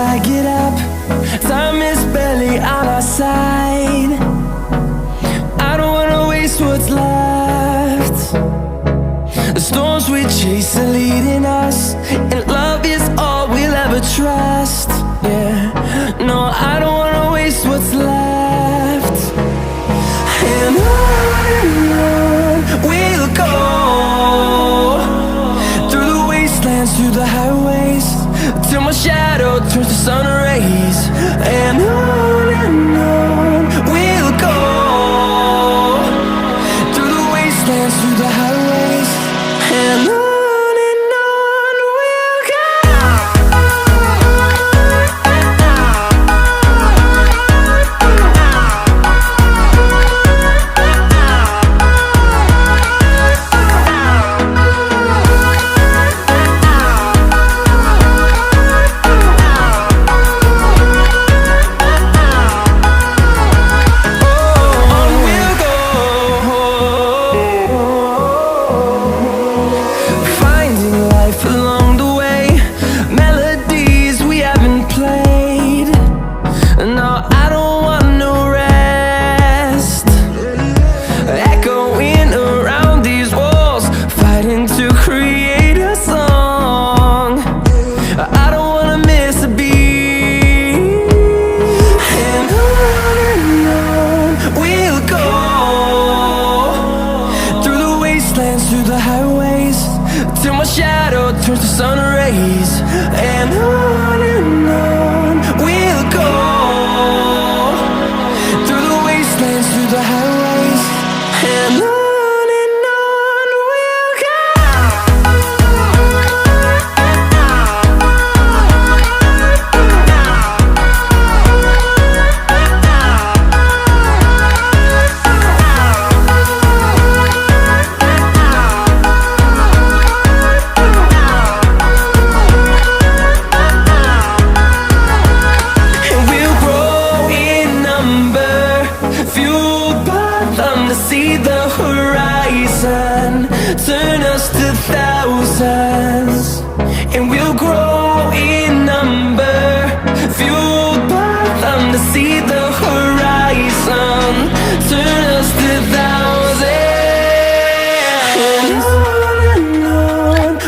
I get up, time is barely on our side. I don't wanna waste what's left. The storms we chase are leading us, and love is all we'll ever trust. Yeah, no, I don't wanna waste what's left. And on we'll go, through the wastelands, through the highways, till my shadow turns to sun rays. And on we'll go, through the wastelands, through the highways, and on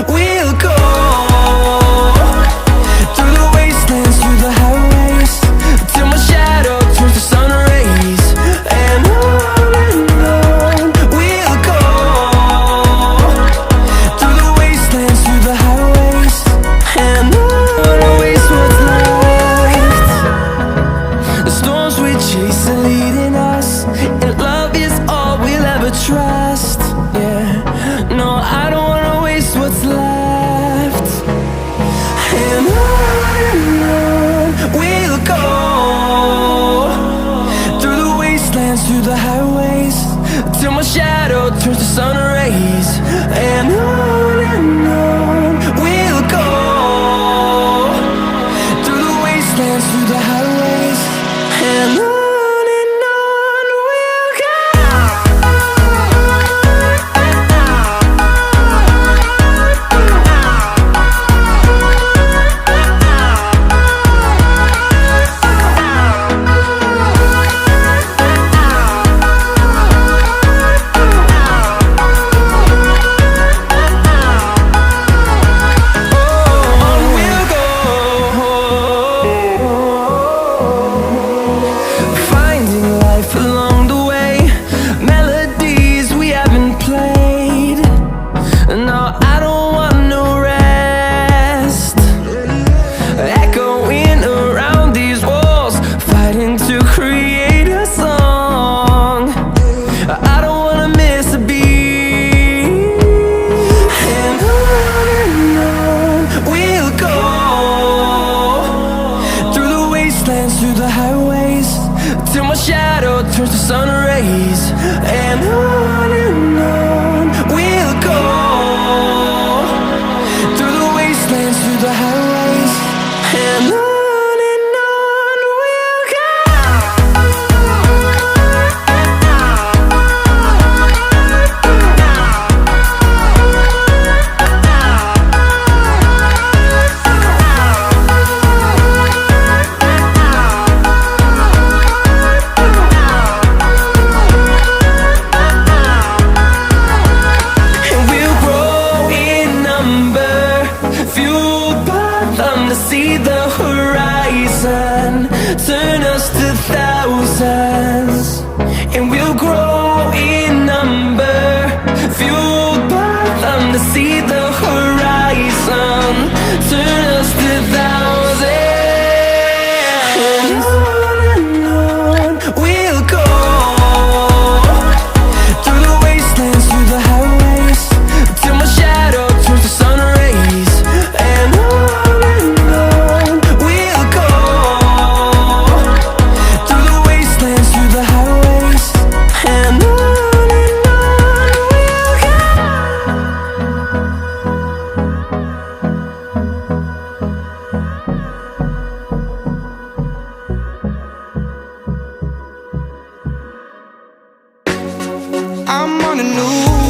we'll go. And see the horizon, turn us to thousands, and we'll grow in number, fueled by them to see the horizon, turn us to thousands, and on we'll go, through the wastelands, through the highways, till my shadow turns to sun rays, and on we'll go, through the wastelands, through the highways, and on we'll go. I'm on a new